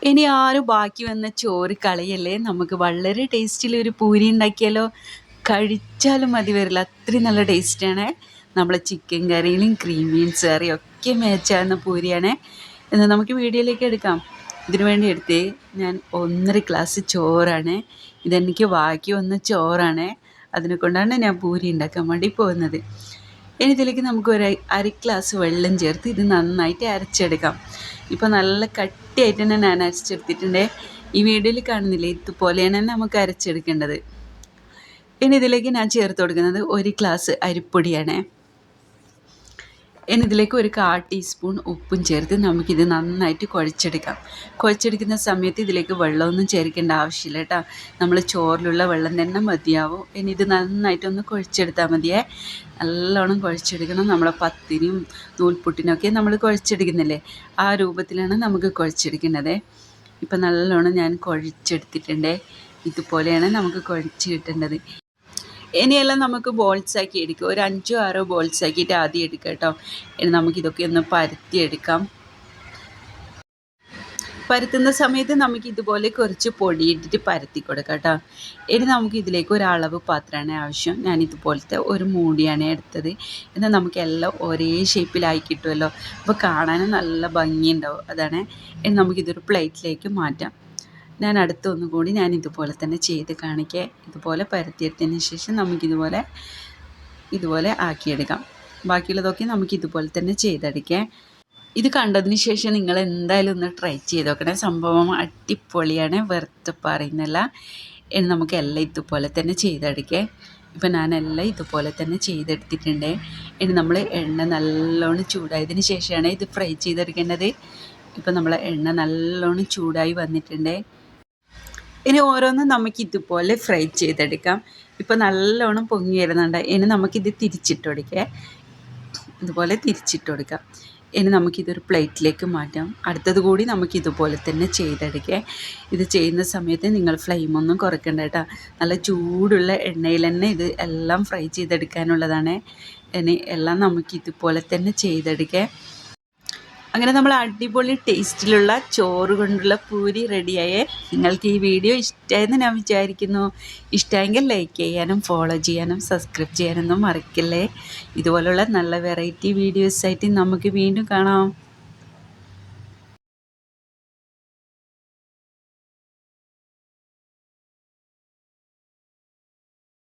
ഇനി ആരും ബാക്കി വന്ന ചോറ് കളയല്ലേ, നമുക്ക് വളരെ ടേസ്റ്റിൽ ഒരു പൂരി ഉണ്ടാക്കിയാലോ. കഴിച്ചാലും മതി വരില്ല, അത്രയും നല്ല ടേസ്റ്റാണ്. നമ്മളെ ചിക്കൻ കറിയിലും ക്രീം ബീൻസ് കറിയും ഒക്കെ മാച്ചാകുന്ന പൂരിയാണ്. എന്നാൽ നമുക്ക് വീഡിയോയിലേക്ക് എടുക്കാം. ഇതിനു വേണ്ടി എടുത്തേ ഞാൻ 1.5 ഗ്ലാസ് ചോറാണ്. ഇതെനിക്ക് ബാക്കി വന്ന ചോറാണ്, അതിനെ കൊണ്ടാണ് ഞാൻ പൂരി ഉണ്ടാക്കാൻ വേണ്ടി പോകുന്നത്. ഇനി ഇതിലേക്ക് നമുക്ക് ഒരു 1/2 ഗ്ലാസ് വെള്ളം ചേർത്ത് ഇത് നന്നായിട്ട് അരച്ചെടുക്കാം. ഇപ്പോൾ നല്ല കട്ടിയായിട്ട് തന്നെ ഞാൻ അരച്ചെടുത്തിട്ടുണ്ട്. ഈ വീഡിയോയിൽ കാണുന്നില്ലേ, ഇതുപോലെയാണ് നമുക്ക് അരച്ചെടുക്കേണ്ടത്. ഇനി ഇതിലേക്ക് ഞാൻ ചേർത്ത് കൊടുക്കുന്നത് 1 ഗ്ലാസ് അരിപ്പൊടിയാണ്. ഇനി ഇതിലേക്ക് ഒരു 1/4 ടീസ്പൂൺ ഉപ്പും ചേർത്ത് നമുക്കിത് നന്നായിട്ട് കുഴച്ചെടുക്കാം. കുഴച്ചെടുക്കുന്ന സമയത്ത് ഇതിലേക്ക് വെള്ളമൊന്നും ചേർക്കേണ്ട ആവശ്യമില്ല കേട്ടോ, നമ്മൾ ചോറിലുള്ള വെള്ളം തന്നെ മതിയാവും. ഇനി ഇത് നന്നായിട്ടൊന്ന് കുഴച്ചെടുത്താൽ മതിയേ. നല്ലോണം കുഴച്ചെടുക്കണം. നമ്മളെ പത്തിനും നൂൽപുട്ടിനൊക്കെ നമ്മൾ കുഴച്ചെടുക്കുന്നില്ലേ, ആ രൂപത്തിലാണ് നമുക്ക് കുഴച്ചെടുക്കേണ്ടത്. ഇപ്പം നല്ലോണം ഞാൻ കുഴച്ചെടുത്തിട്ടുണ്ട്. ഇതുപോലെയാണ് നമുക്ക് കുഴച്ച് കിട്ടേണ്ടത്. ഇനിയെല്ലാം നമുക്ക് ബോൾസാക്കി എടുക്കുക. ഒരു 5-6 ബോൾസാക്കിയിട്ട് ആദ്യം എടുക്കുക കേട്ടോ. ഇനി നമുക്കിതൊക്കെ ഒന്ന് പരത്തിയെടുക്കാം. പരത്തുന്ന സമയത്ത് നമുക്ക് ഇതുപോലെ കുറച്ച് പൊടിയിട്ടിട്ട് പരത്തി കൊടുക്കാം കേട്ടോ. ഇനി നമുക്ക് ഇതിലേക്ക് ഒരു അളവ് പാത്രമാണ് ആവശ്യം. ഞാൻ ഇതുപോലത്തെ ഒരു മൂടിയാണ് എടുത്തത്. എന്നാൽ നമുക്കെല്ലാം ഒരേ ഷേപ്പിലായി കിട്ടുമല്ലോ, അപ്പോൾ കാണാനും നല്ല ഭംഗിയുണ്ടാവും. അതാണ്. ഇനി നമുക്കിതൊരു പ്ലേറ്റിലേക്ക് മാറ്റാം. ഞാൻ അടുത്തൊന്നും കൂടി ഞാൻ ഇതുപോലെ തന്നെ ചെയ്ത് കാണിക്കാം. ഇതുപോലെ പരത്തിയെടുത്തതിന് ശേഷം ഇതുപോലെ ആക്കിയെടുക്കാം. ബാക്കിയുള്ളതൊക്കെ നമുക്ക് ഇതുപോലെ തന്നെ ചെയ്തെടുക്കാം. ഇത് കണ്ടതിന് ശേഷം നിങ്ങൾ എന്തായാലും ഒന്ന് ട്രൈ ചെയ്ത് നോക്കണേ. സംഭവം അടിപൊളിയാണ്, വെറുതെ പറയുന്നില്ല. ഇനി നമുക്ക് എല്ലാം ഇതുപോലെ തന്നെ ചെയ്തെടുക്കാം. ഇപ്പം ഞാനെല്ലാം ഇതുപോലെ തന്നെ ചെയ്തെടുത്തിട്ടുണ്ട്. ഇനി നമ്മൾ എണ്ണ നല്ലോണം ചൂടായതിന് ശേഷമാണ് ഇത് ഫ്രൈ ചെയ്തെടുക്കേണ്ടത്. ഇപ്പം നമ്മളെ എണ്ണ നല്ലോണം ചൂടായി വന്നിട്ടുണ്ട്. ഇനി ഓരോന്നും നമുക്ക് ഇതുപോലെ ഫ്രൈ ചെയ്തെടുക്കാം. ഇപ്പോൾ നല്ലോണം പൊങ്ങി വരുന്നുണ്ട്. ഇനി നമുക്കിത് തിരിച്ചിട്ട് കൊടുക്കാം. ഇതുപോലെ തിരിച്ചിട്ട് കൊടുക്കാം. ഇനി നമുക്കിതൊരു പ്ലേറ്റിലേക്ക് മാറ്റാം. അടുത്തത് കൂടി നമുക്ക് ഇതുപോലെ തന്നെ ചെയ്തെടുക്കാം. ഇത് ചെയ്യുന്ന സമയത്ത് നിങ്ങൾ ഫ്ലെയിമൊന്നും കുറയ്ക്കണ്ട കേട്ടോ. നല്ല ചൂടുള്ള എണ്ണയിൽ തന്നെ ഇത് എല്ലാം ഫ്രൈ ചെയ്തെടുക്കാനുള്ളതാണ്. ഇനി എല്ലാം നമുക്ക് ഇതുപോലെ തന്നെ ചെയ്തെടുക്കാം. അങ്ങനെ നമ്മൾ അടിപൊളി ടേസ്റ്റിലുള്ള ചോറ് കൊണ്ടുള്ള പൂരി റെഡിയായേ. നിങ്ങൾക്ക് ഈ വീഡിയോ ഇഷ്ടമായെന്ന് ഞാൻ വിചാരിക്കുന്നു. ഇഷ്ടമെങ്കിൽ ലൈക്ക് ചെയ്യാനും ഫോളോ ചെയ്യാനും സബ്സ്ക്രൈബ് ചെയ്യാനൊന്നും മറക്കല്ലേ. ഇതുപോലുള്ള നല്ല വെറൈറ്റി വീഡിയോസായിട്ട് നമുക്ക് വീണ്ടും കാണാം.